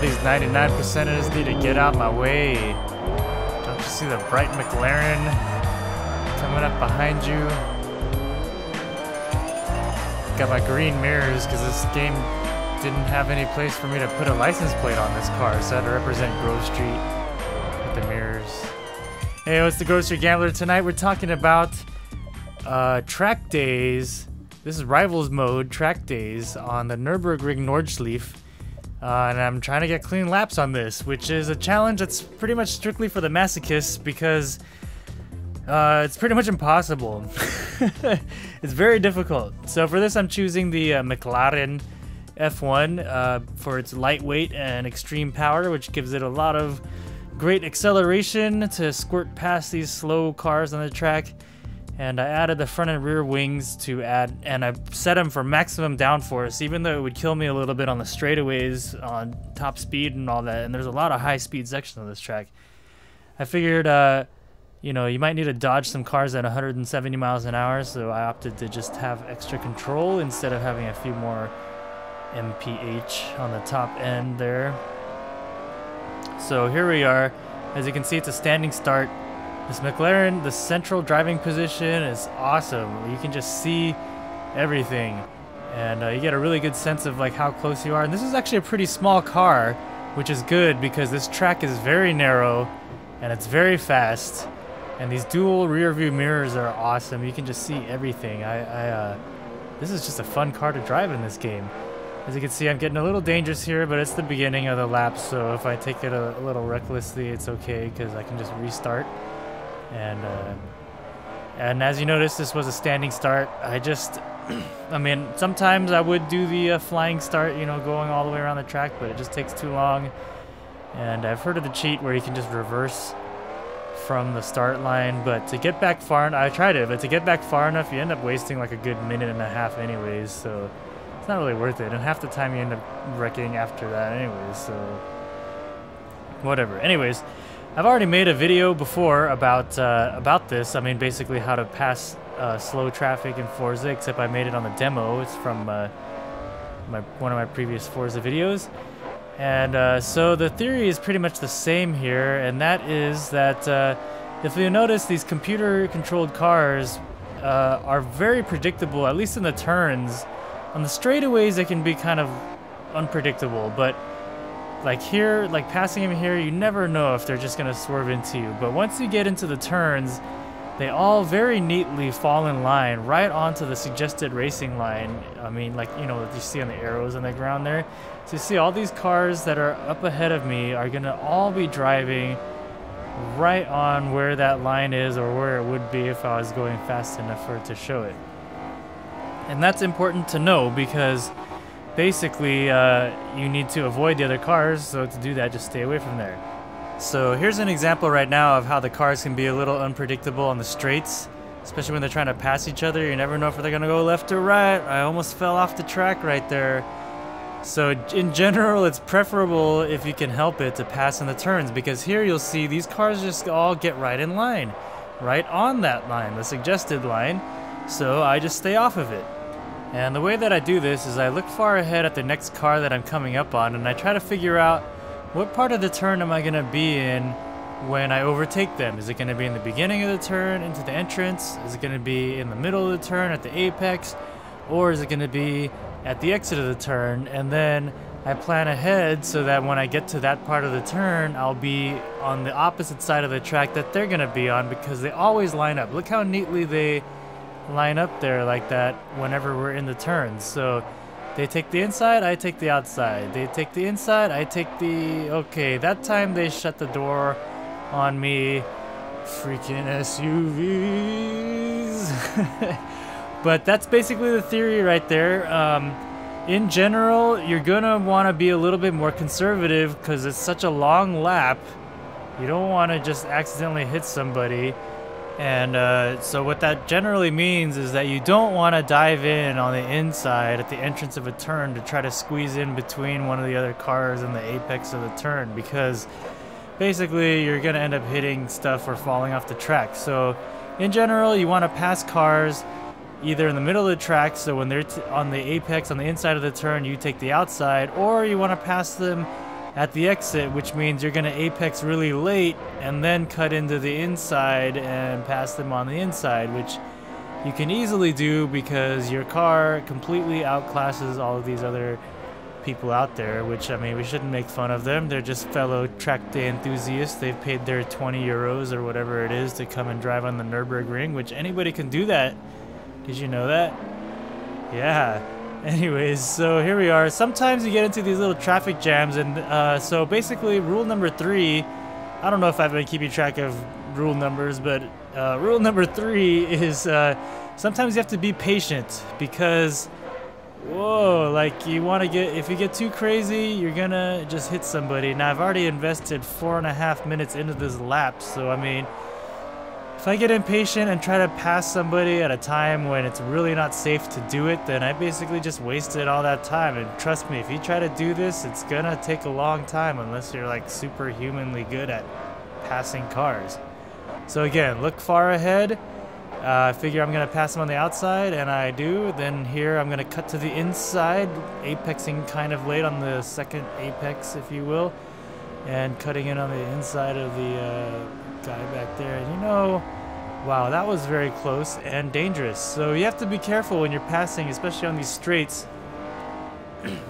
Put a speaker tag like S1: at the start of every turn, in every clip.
S1: these 99%ers need to get out my way. Don't you see the bright McLaren coming up behind you? Got my green mirrors because this game didn't have any place for me to put a license plate on this car, so I had to represent Grove Street with the mirrors. Hey, it's the Grove Street Gambler. Tonight we're talking about track days. This is Rivals mode, track days on the Nurburgring Nordschleife. And I'm trying to get clean laps on this, which is a challenge that's pretty much strictly for the masochists because it's pretty much impossible. It's very difficult. So for this I'm choosing the McLaren F1 for its lightweight and extreme power, which gives it a lot of great acceleration to squirt past these slow cars on the track. And I added the front and rear wings to add, and I set them for maximum downforce, even though it would kill me a little bit on the straightaways on top speed and all that. And there's a lot of high speed sections on this track. I figured, you know, you might need to dodge some cars at 170 miles an hour, so I opted to just have extra control instead of having a few more mph on the top end there. So here we are. As you can see, it's a standing start. This McLaren, the central driving position is awesome. You can just see everything, and you get a really good sense of like how close you are. And this is actually a pretty small car, which is good because this track is very narrow and it's very fast. And these dual rear view mirrors are awesome. You can just see everything. This is just a fun car to drive in this game. As you can see, I'm getting a little dangerous here, but it's the beginning of the lap, so if I take it a little recklessly, it's okay because I can just restart. And as you notice, this was a standing start. I mean, sometimes I would do the flying start, you know, going all the way around the track, but it just takes too long. And I've heard of the cheat where you can just reverse from the start line, but to get back far, I tried it, but to get back far enough, you end up wasting like a good minute and a half anyways, so it's not really worth it. And half the time you end up wrecking after that anyways, so whatever. Anyways, I've already made a video before about this. I mean, basically how to pass slow traffic in Forza, except I made it on the demo. It's from one of my previous Forza videos. And so the theory is pretty much the same here, and that is that if you notice, these computer-controlled cars are very predictable, at least in the turns. On the straightaways, they can be kind of unpredictable, but like here, like passing him here, you never know if they're just gonna swerve into you. But once you get into the turns, they all very neatly fall in line right onto the suggested racing line. I mean, like, you know, you see on the arrows on the ground there. So you see all these cars that are up ahead of me are gonna all be driving right on where that line is, or where it would be if I was going fast enough for it to show it. And that's important to know because basically, you need to avoid the other cars, so to do that, just stay away from there. So here's an example right now of how the cars can be a little unpredictable on the straights, especially when they're trying to pass each other. You never know if they're gonna go left or right. I almost fell off the track right there. So in general, it's preferable, if you can help it, to pass in the turns, because here you'll see these cars just all get right in line, right on that line, the suggested line, so I just stay off of it. And the way that I do this is I look far ahead at the next car that I'm coming up on, and I try to figure out what part of the turn am I going to be in when I overtake them. Is it going to be in the beginning of the turn, into the entrance? Is it going to be in the middle of the turn at the apex? Or is it going to be at the exit of the turn? And then I plan ahead so that when I get to that part of the turn, I'll be on the opposite side of the track that they're going to be on, because they always line up. Look how neatly they line up there like that whenever we're in the turns. So they take the inside, I take the outside. They take the inside, I take the... Okay, that time they shut the door on me. Freaking SUVs. But that's basically the theory right there. In general, you're gonna want to be a little bit more conservative because it's such a long lap. You don't want to just accidentally hit somebody. And so what that generally means is that you don't want to dive in on the inside at the entrance of a turn to try to squeeze in between one of the other cars and the apex of the turn, because basically you're going to end up hitting stuff or falling off the track. So in general, you want to pass cars either in the middle of the track, so when they're on the apex on the inside of the turn, you take the outside, or you want to pass them at the exit, which means you're going to apex really late and then cut into the inside and pass them on the inside, which you can easily do because your car completely outclasses all of these other people out there, which, I mean, we shouldn't make fun of them. They're just fellow track day enthusiasts. They've paid their 20 euros or whatever it is to come and drive on the Nurburgring, which anybody can do that. Did you know that? Yeah. Anyways, so here we are. Sometimes you get into these little traffic jams, and so basically rule number 3, I don't know if I've been keeping track of rule numbers, but rule number 3 is sometimes you have to be patient because, whoa, like you want to get, if you get too crazy, you're gonna just hit somebody. Now I've already invested 4.5 minutes into this lap, so I mean, if I get impatient and try to pass somebody at a time when it's really not safe to do it, then I basically just wasted all that time. And trust me, if you try to do this, it's gonna take a long time unless you're like superhumanly good at passing cars. So again, look far ahead. I figure I'm gonna pass them on the outside, and I do. Then here I'm gonna cut to the inside, apexing kind of late on the second apex, if you will, and cutting in on the inside of the guy back there. And you know, wow, that was very close and dangerous. So you have to be careful when you're passing, especially on these straights,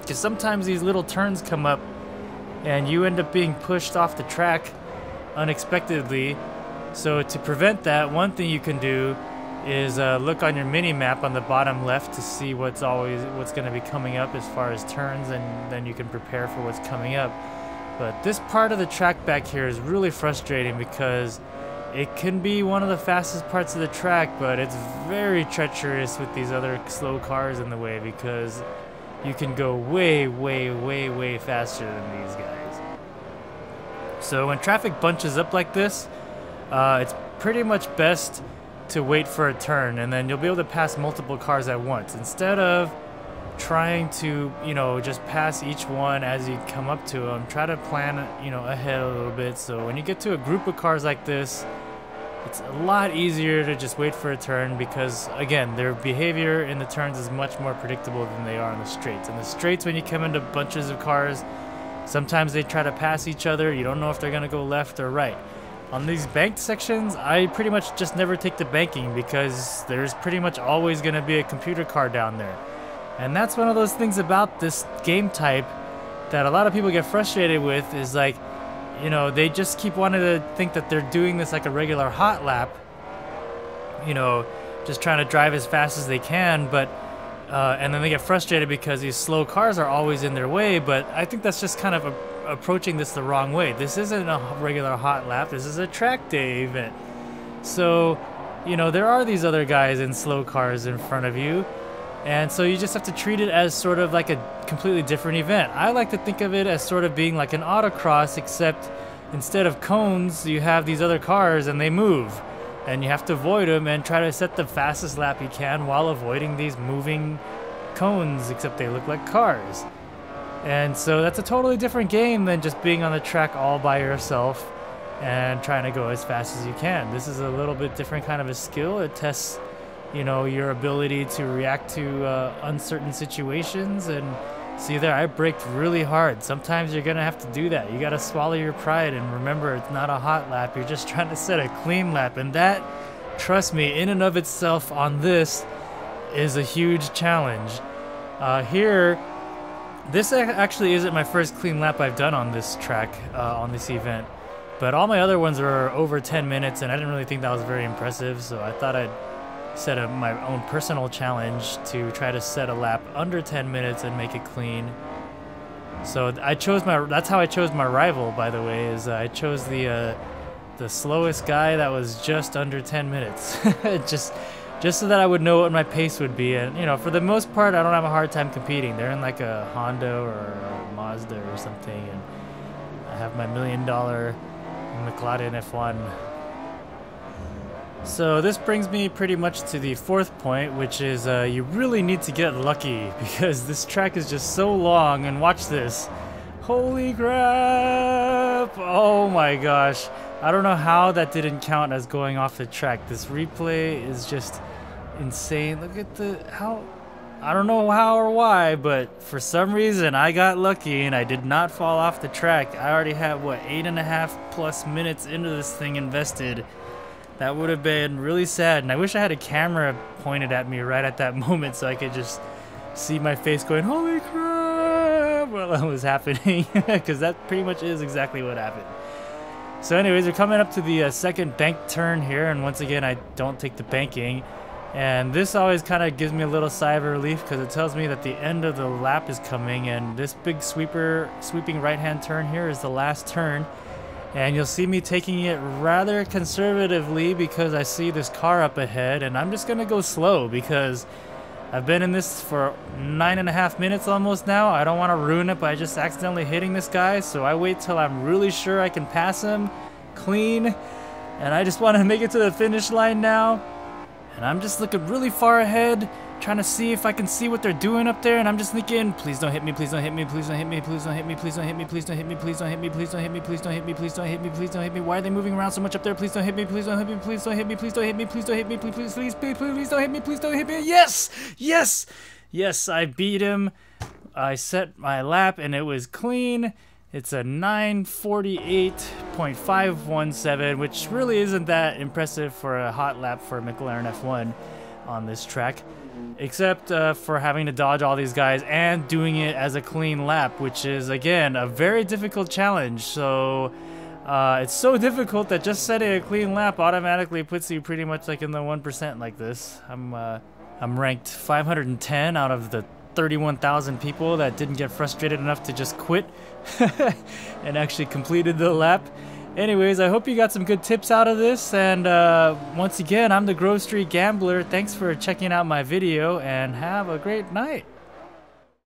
S1: because sometimes these little turns come up and you end up being pushed off the track unexpectedly. So to prevent that, one thing you can do is look on your mini map on the bottom left to see what's going to be coming up as far as turns, and then you can prepare for what's coming up. But this part of the track back here is really frustrating because it can be one of the fastest parts of the track, but it's very treacherous with these other slow cars in the way because you can go way, way, way, way faster than these guys. So when traffic bunches up like this, it's pretty much best to wait for a turn, and then you'll be able to pass multiple cars at once instead of trying to, you know, just pass each one as you come up to them. Try to plan, you know, ahead a little bit, so when you get to a group of cars like this, it's a lot easier to just wait for a turn because, again, their behavior in the turns is much more predictable than they are in the straights. In the straights, when you come into bunches of cars, sometimes they try to pass each other. You don't know if they're going to go left or right. On these banked sections, I pretty much just never take the banking because there's pretty much always going to be a computer car down there. And that's one of those things about this game type that a lot of people get frustrated with is, like, you know, they just keep wanting to think that they're doing this like a regular hot lap, you know, just trying to drive as fast as they can, but and then they get frustrated because these slow cars are always in their way. But I think that's just kind of approaching this the wrong way. This isn't a regular hot lap, this is a track day event. So, you know, there are these other guys in slow cars in front of you, and so you just have to treat it as sort of like a completely different event. I like to think of it as sort of being like an autocross, except instead of cones, you have these other cars and they move. And you have to avoid them and try to set the fastest lap you can while avoiding these moving cones, except they look like cars. And so that's a totally different game than just being on the track all by yourself and trying to go as fast as you can. This is a little bit different kind of a skill. It tests, you know, your ability to react to uncertain situations. And see there, I braked really hard. Sometimes you're gonna have to do that. You gotta swallow your pride and remember it's not a hot lap. You're just trying to set a clean lap, and that, trust me, in and of itself on this is a huge challenge. Here, this actually isn't my first clean lap I've done on this track, on this event, but all my other ones were over 10 minutes, and I didn't really think that was very impressive, so I thought I'd set my own personal challenge to try to set a lap under 10 minutes and make it clean. So I chose that's how I chose my rival, by the way, is I chose the slowest guy that was just under 10 minutes. just so that I would know what my pace would be. And, you know, for the most part, I don't have a hard time competing. They're in like a Honda or a Mazda or something, and I have my $1 million McLaren F1. So this brings me pretty much to the fourth point, which is you really need to get lucky because this track is just so long. And watch this. Holy crap! Oh my gosh. I don't know how that didn't count as going off the track. This replay is just insane. Look at how I don't know how or why, but for some reason I got lucky and I did not fall off the track. I already had, what, 8.5+ minutes into this thing invested. That would have been really sad, and I wish I had a camera pointed at me right at that moment so I could just see my face going, holy crap, while that was happening, because that pretty much is exactly what happened. So anyways, we're coming up to the second bank turn here, and once again, I don't take the banking. And this always kind of gives me a little sigh of relief because it tells me that the end of the lap is coming, and this big sweeping right-hand turn here is the last turn. And you'll see me taking it rather conservatively because I see this car up ahead, and I'm just going to go slow because I've been in this for 9.5 minutes almost now. I don't want to ruin it by just accidentally hitting this guy, so I wait till I'm really sure I can pass him clean. And I just want to make it to the finish line now. And I'm just looking really far ahead, trying to see if I can see what they're doing up there, and I'm just thinking, please don't hit me, please don't hit me, please don't hit me, please don't hit me, please don't hit me, please don't hit me, please don't hit me, please don't hit me, please don't hit me, please don't hit me, please don't hit me. Why are they moving around so much up there? Please don't hit me, please don't hit me, please don't hit me, please don't hit me, please don't hit me, please, please, please, please, please don't hit me, please don't hit me. Yes! Yes! Yes, I beat him. I set my lap and it was clean. It's a 9:48.517, which really isn't that impressive for a hot lap for a McLaren F1 on this track, except for having to dodge all these guys and doing it as a clean lap, which is, again, a very difficult challenge. So it's so difficult that just setting a clean lap automatically puts you pretty much like in the 1% like this. I'm ranked 510 out of the 31,000 people that didn't get frustrated enough to just quit and actually completed the lap. Anyways, I hope you got some good tips out of this, and once again, I'm the Grove Street Gambler. Thanks for checking out my video, and have a great night.